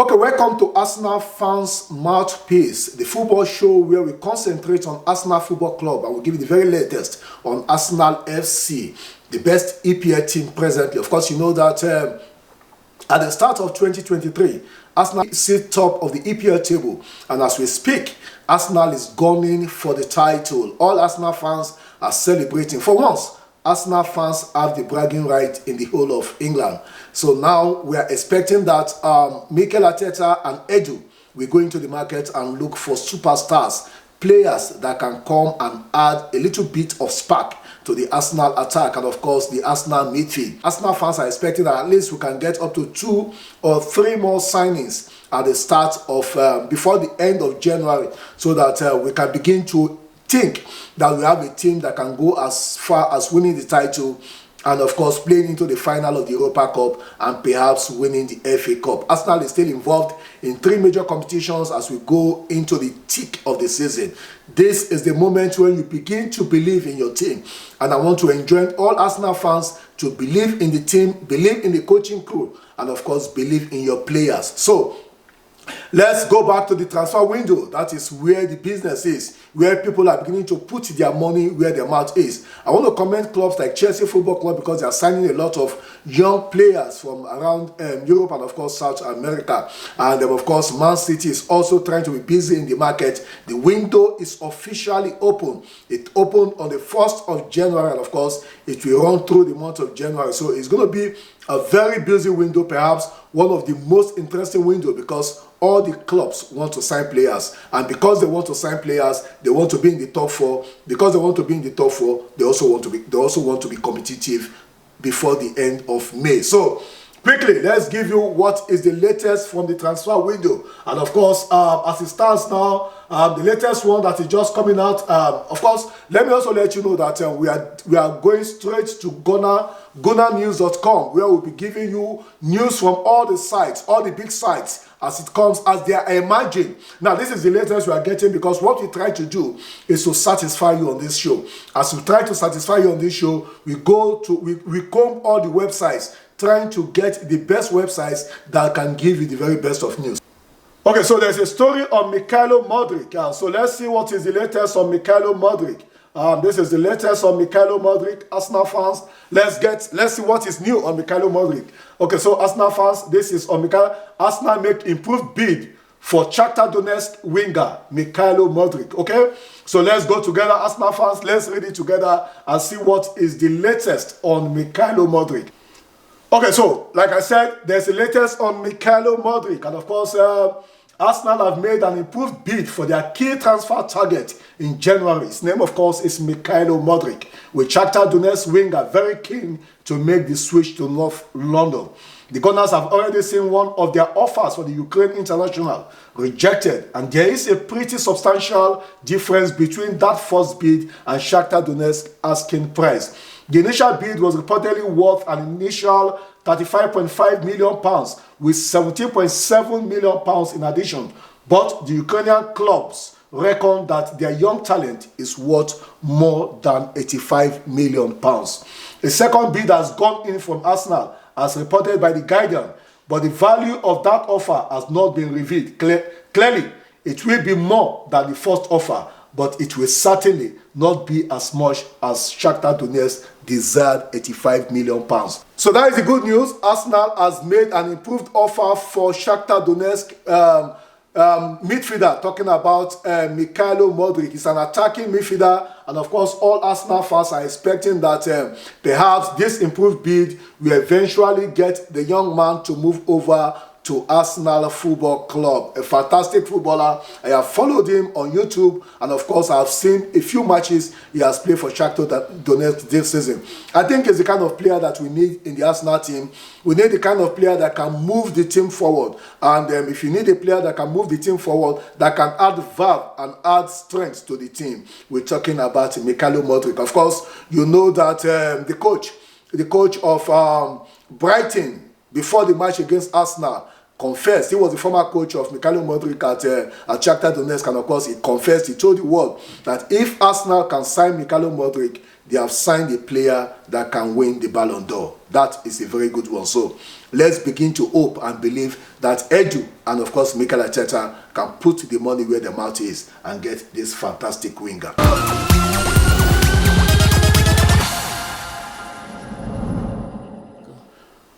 Okay, welcome to Arsenal Fans Mouthpiece, the football show where we concentrate on Arsenal Football Club and we give you the very latest on Arsenal FC, the best EPL team presently. Of course, you know that at the start of 2023, Arsenal sits top of the EPL table, and as we speak, Arsenal is gunning for the title. All Arsenal fans are celebrating. For once, Arsenal fans have the bragging right in the whole of England. So now we are expecting that Mikel Arteta and Edu will go into the market and look for superstars, players that can come and add a little bit of spark to the Arsenal attack and of course the Arsenal midfield. Arsenal fans are expecting that at least we can get up to 2 or 3 more signings at the start of before the end of January, so that we can begin to think that we have a team that can go as far as winning the title and of course playing into the final of the Europa Cup and perhaps winning the FA Cup. Arsenal is still involved in 3 major competitions as we go into the thick of the season. This is the moment when you begin to believe in your team, and I want to enjoin all Arsenal fans to believe in the team, believe in the coaching crew, and of course believe in your players. So let's go back to the transfer window. That is where the business is, where people are beginning to put their money where their mouth is. I want to commend clubs like Chelsea Football Club because they are signing a lot of young players from around Europe and of course South America. And of course Man City is also trying to be busy in the market. The window is officially open. It opened on the 1st of January and of course it will run through the month of January. So it's going to be a very busy window, perhaps one of the most interesting windows, because all the clubs want to sign players, and because they want to sign players, they want to be in the top 4. Because they want to be in the top 4, they also want to be competitive before the end of May. So quickly, let's give you what is the latest from the transfer window. And of course, as it stands now, the latest one that is just coming out, of course, let me also let you know that we are going straight to goonernews.com, where we'll be giving you news from all the sites, all the big sites, as it comes, as they are emerging. Now, this is the latest we are getting because what we try to do is to satisfy you on this show. As we try to satisfy you on this show, we comb all the websites, trying to get the best websites that can give you the very best of news. Okay, so there's a story on Mudryk. So let's see what is the latest on Mudryk. This is the latest on Mudryk. Arsenal fans, let's see what is new on Mudryk. Okay, so Arsenal fans, this is on Arsenal make improved bid for Shakhtar Donetsk winger Mudryk. Okay, so let's go together, Arsenal fans. Let's read it together and see what is the latest on Mudryk. Okay, so like I said, there's the latest on Mudryk, and of course, Arsenal have made an improved bid for their key transfer target in January. His name, of course, is Mudryk, with Shakhtar Donetsk winger very keen to make the switch to North London. The Gunners have already seen one of their offers for the Ukraine international rejected, and there is a pretty substantial difference between that first bid and Shakhtar Donetsk asking price. The initial bid was reportedly worth an initial £35.5 million, with £17.7 million in addition. But the Ukrainian clubs reckon that their young talent is worth more than £85 million. A second bid has gone in from Arsenal, as reported by The Guardian, but the value of that offer has not been revealed. Clearly, it will be more than the first offer, but it will certainly not be as much as Shakhtar Donetsk desired £85 million. So that is the good news. Arsenal has made an improved offer for Shakhtar Donetsk midfielder, talking about Mudryk. He's an attacking midfielder, and of course all Arsenal fans are expecting that perhaps this improved bid will eventually get the young man to move over to Arsenal Football Club. A fantastic footballer. I have followed him on YouTube, and of course I have seen a few matches he has played for Shakhtar Donetsk this season. I think he's the kind of player that we need in the Arsenal team. We need the kind of player that can move the team forward, and if you need a player that can move the team forward, that can add verve and add strength to the team, we're talking about Mudryk. Of course, you know that the coach of Brighton, before the match against Arsenal, confessed. He was the former coach of Mikhailo Mudryk at Shakhtar Donetsk, and of course he confessed, he told the world that if Arsenal can sign Mikhailo Mudryk, they have signed a player that can win the Ballon d'Or. That is a very good one. So let's begin to hope and believe that Edu and of course Mikel Arteta can put the money where the mouth is and get this fantastic winger.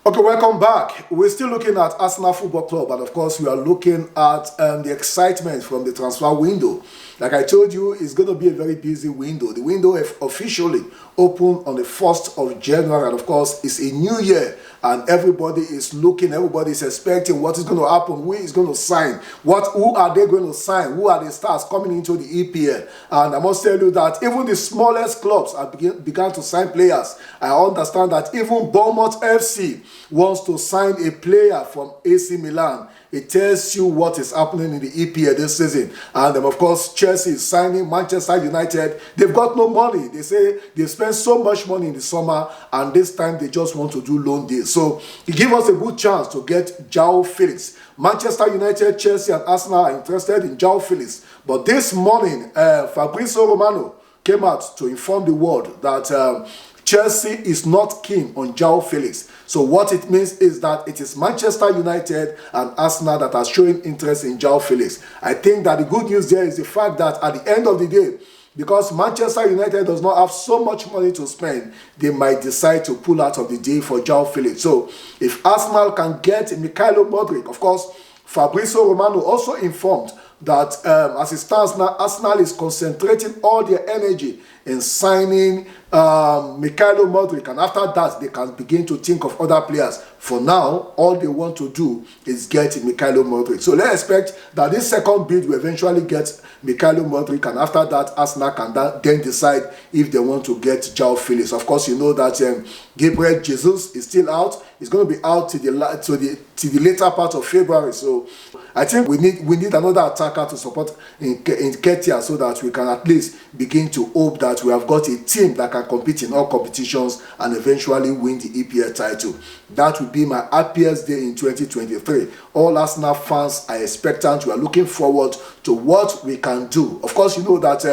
Okay, welcome back. We're still looking at Arsenal Football Club, and of course we are looking at the excitement from the transfer window. Like I told you, it's going to be a very busy window. The window officially opened on the 1st of January, and of course it's a new year, and everybody is looking, everybody is expecting what is going to happen, who is going to sign, who are they going to sign, who are the stars coming into the EPL. And I must tell you that even the smallest clubs have begun to sign players. I understand that even Bournemouth FC wants to sign a player from AC Milan. It tells you what is happening in the EPL this season. And of course, Chelsea is signing Manchester United. They've got no money. They say they spent so much money in the summer, and this time they just want to do loan deals. So it gives us a good chance to get João Felix. Manchester United, Chelsea, and Arsenal are interested in João Felix. But this morning, Fabrizio Romano came out to inform the world that Chelsea is not keen on João Felix. So what it means is that it is Manchester United and Arsenal that are showing interest in João Felix. I think that the good news there is the fact that at the end of the day, because Manchester United does not have so much money to spend, they might decide to pull out of the deal for João Felix. So if Arsenal can get Mikhailo Mudryk, of course, Fabrizio Romano also informed that as it stands now, Arsenal is concentrating all their energy in signing Mikhailo Mudryk, and after that they can begin to think of other players. For now, all they want to do is get Mikhailo Mudryk. So let's expect that this second bid will eventually get Mikhailo Mudryk, and after that Arsenal can then decide if they want to get João Felix. Of course, you know that Gabriel Jesus is still out. He's going to be out to the later part of February. So I think we need another attacker to support in Ketia, so that we can at least begin to hope that we have got a team that can compete in all competitions and eventually win the EPL title. That will be my happiest day in 2023. All Arsenal fans are expectant. We are looking forward to what we can do. Of course, you know that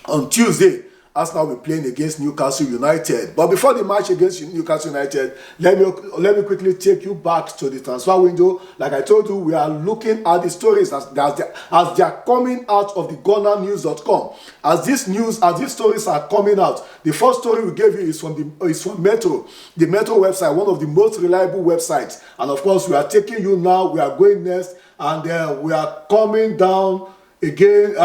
on Tuesday, Arsenal will be playing against Newcastle United. But before the match against Newcastle United, let me quickly take you back to the transfer window. Like I told you, we are looking at the stories as they are coming out of the GoonerNews.com. As these stories are coming out, the first story we gave you is from Metro, the Metro website, one of the most reliable websites. And of course, we are taking you now. We are going next, and we are coming down again.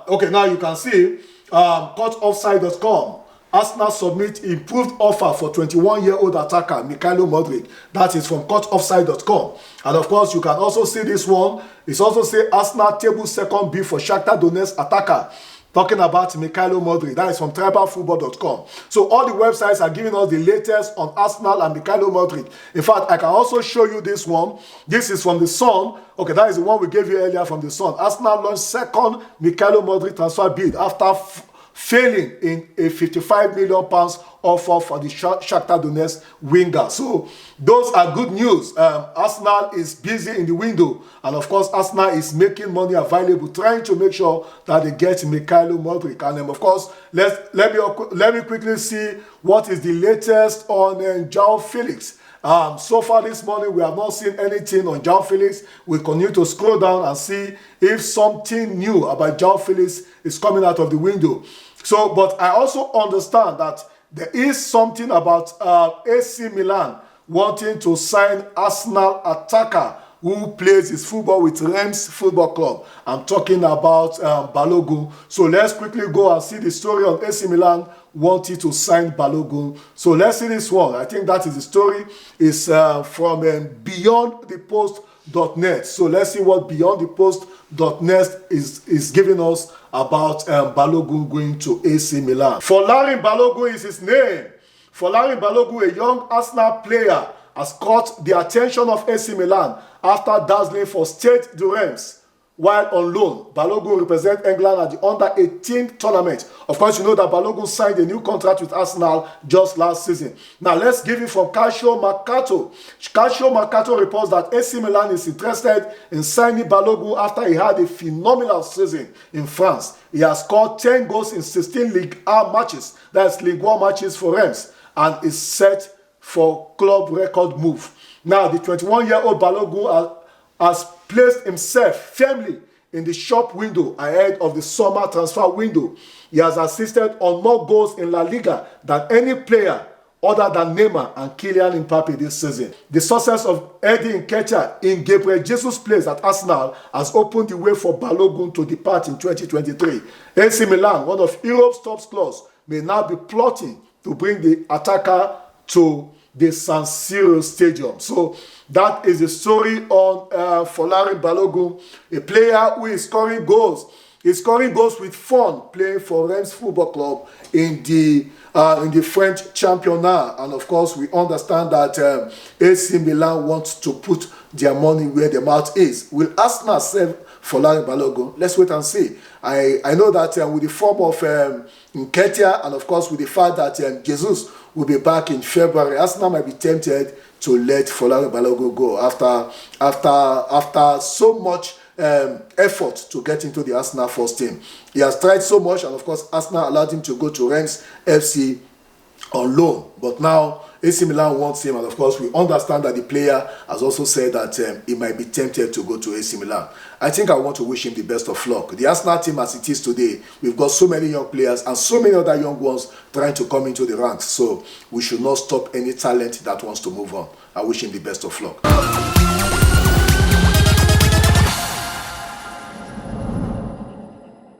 Okay, now you can see. CourtOffside.com. Arsenal submit improved offer for 21-year-old attacker Mikhailo Mudryk. That is from CourtOffside.com. And of course, you can also see this one. It's also say Arsenal table second bid for Shakhtar Donetsk attacker. Talking about Mikhailo Mudryk. That is from TribalFootball.com. So all the websites are giving us the latest on Arsenal and Mikhailo Mudryk. In fact, I can also show you this one. This is from The Sun. Okay, that is the one we gave you earlier from The Sun. Arsenal launched second Mikhailo Mudryk transfer bid after failing in a £55 million offer for the Shakhtar Donetsk winger. So those are good news. Arsenal is busy in the window, and of course Arsenal is making money available, trying to make sure that they get Mikhailo Mudryk. And of course, let me quickly see what is the latest on João Felix. So far this morning, we have not seen anything on João Felix. We continue to scroll down and see if something new about João Felix is coming out of the window. So, but I also understand that there is something about AC Milan wanting to sign Arsenal attacker who plays his football with Reims Football Club. I'm talking about Balogun. So let's quickly go and see the story on AC Milan wanting to sign Balogun. So let's see this one. I think that is the story. It's from BeyondThePost.net. So let's see what BeyondThePost.net is giving us about Balogun going to AC Milan. Folarin Balogun is his name. Folarin Balogun, a young Arsenal player, has caught the attention of AC Milan after dazzling for Stade de Reims. while on loan. Balogun represents England at the under-18 tournament. Of course, you know that Balogun signed a new contract with Arsenal just last season. Now, let's give it from Calcio Mercato. Calcio Mercato reports that AC Milan is interested in signing Balogun after he had a phenomenal season in France. He has scored 10 goals in 16 Ligue 1 matches. That's Ligue 1 matches for Reims, and is set for club record move. Now, the 21-year-old Balogun has placed himself firmly in the shop window ahead of the summer transfer window. He has assisted on more goals in La Liga than any player other than Neymar and Kylian Mbappe this season. The success of Eddie Nketiah in Gabriel Jesus' place at Arsenal has opened the way for Balogun to depart in 2023. AC Milan, one of Europe's top clubs, may now be plotting to bring the attacker to the San Siro Stadium. So that is the story on Folarin Balogun, a player who is scoring goals. He's scoring goals with fun, playing for Reims Football Club in the French Championnat. And of course, we understand that AC Milan wants to put their money where their mouth is. Will Arsenal sell Folarin Balogun? Let's wait and see. I know that with the form of Nketiah, and of course with the fact that Jesus will be back in February, Arsenal might be tempted to let Folarin Balogun go after so much effort to get into the Arsenal first team. He has tried so much, and of course Arsenal allowed him to go to Reims FC on loan, but now AC Milan wants him, and of course we understand that the player has also said that he might be tempted to go to AC Milan. I think I want to wish him the best of luck. The Arsenal team as it is today, we've got so many young players and so many other young ones trying to come into the ranks, so we should not stop any talent that wants to move on. I wish him the best of luck.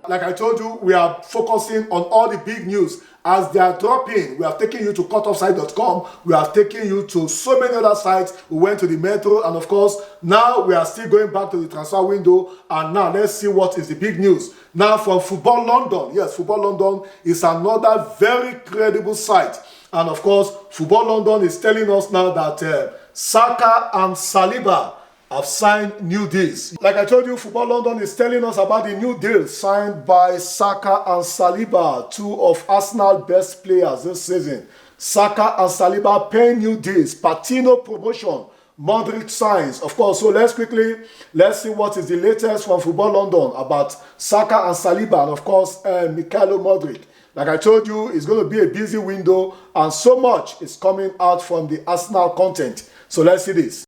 Like I told you, we are focusing on all the big news as they are dropping. We have taken you to cutoffside.com. We have taken you to so many other sites. We went to the Metro, and of course, now we are still going back to the transfer window. And now let's see what is the big news. Now from Football London. Yes, Football London is another very credible site. And of course, Football London is telling us now that Saka and Saliba have signed new deals. Like I told you, Football London is telling us about the new deal signed by Saka and Saliba, two of Arsenal's best players this season. Saka and Saliba paying new deals. Patino promotion. Mudryk signs. Of course, so let's see what is the latest from Football London about Saka and Saliba, and of course, Mykhailo Mudryk. Like I told you, it's going to be a busy window, and so much is coming out from the Arsenal content. So let's see this.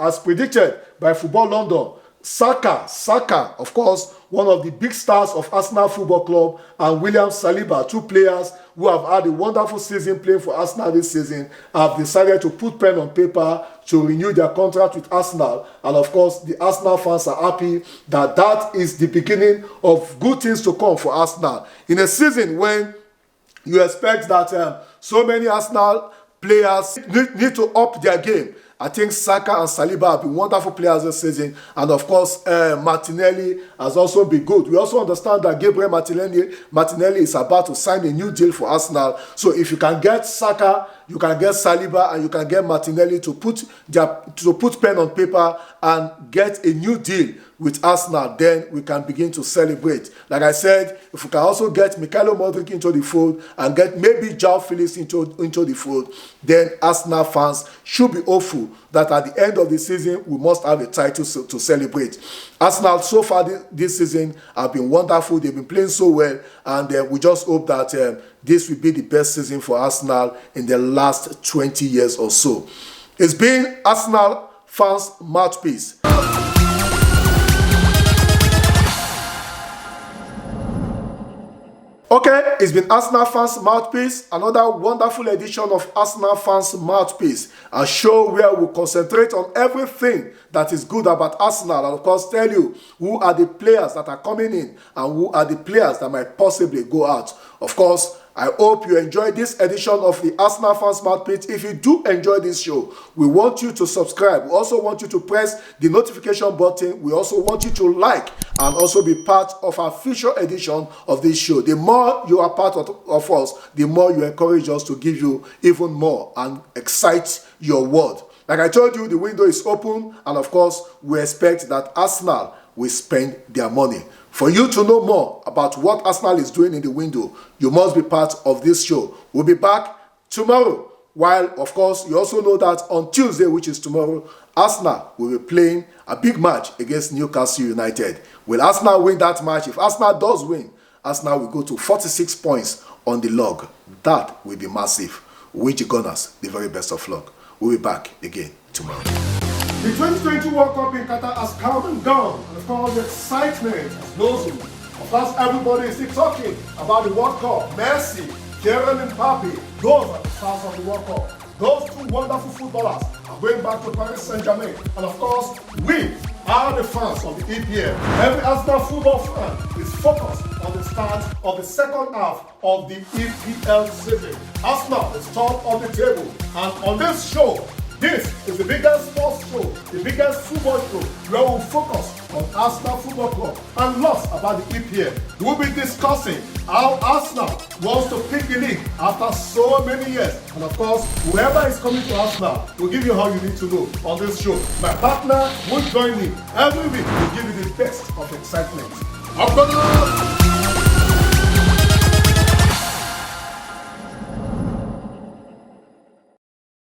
As predicted by Football London, Saka, of course, one of the big stars of Arsenal Football Club, and William Saliba, two players who have had a wonderful season playing for Arsenal this season, have decided to put pen on paper to renew their contract with Arsenal. And of course, the Arsenal fans are happy that that is the beginning of good things to come for Arsenal. In a season when you expect that so many Arsenal players need to up their game, I think Saka and Saliba have been wonderful players this season, and of course Martinelli has also been good. We also understand that Gabriel Martinelli is about to sign a new deal for Arsenal. So if you can get Saka, you can get Saliba, and you can get Martinelli to put pen on paper and get a new deal with Arsenal, then we can begin to celebrate. Like I said, if we can also get Mykhailo Mudryk into the fold and get maybe João Felix into the fold, then Arsenal fans should be hopeful that at the end of the season we must have a title to celebrate. Arsenal so far this season have been wonderful. They've been playing so well, and we just hope that this will be the best season for Arsenal in the last 20 years or so. It's been Arsenal fans' mouthpiece. Okay, it's been Arsenal Fans Mouthpiece, another wonderful edition of Arsenal Fans Mouthpiece, a show where we concentrate on everything that is good about Arsenal, and of course tell you who are the players that are coming in and who are the players that might possibly go out. Of course, I hope you enjoyed this edition of the Arsenal Fans Mouthpiece. If you do enjoy this show, we want you to subscribe. We also want you to press the notification button. We also want you to like and also be part of our future edition of this show. The more you are part of us, the more you encourage us to give you even more and excite your world. Like I told you, the window is open, and of course, we expect that Arsenal will spend their money. For you to know more about what Arsenal is doing in the window, you must be part of this show. We'll be back tomorrow. While, of course, you also know that on Tuesday, which is tomorrow, Arsenal will be playing a big match against Newcastle United. Will Arsenal win that match? If Arsenal does win, Arsenal will go to 46 points on the log. That will be massive. We wish the Gunners the very best of luck. We'll be back again tomorrow. The 2020 World Cup in Qatar has come and gone, and of course the excitement has blossomed. Of course, everybody is still talking about the World Cup. Messi, Kylian Mbappe, those are the stars of the World Cup. Those two wonderful footballers are going back to Paris Saint-Germain, and of course, we are the fans of the EPL. Every Arsenal football fan is focused on the start of the second half of the EPL season. Arsenal is top of the table, and on this show, this is the biggest sports show, the biggest football show, where we'll focus on Arsenal Football Club and lots about the EPL. We'll be discussing how Arsenal wants to pick the league after so many years. And of course, whoever is coming to Arsenal will give you how you need to know on this show. My partner will join me every week to give you the best of excitement. Up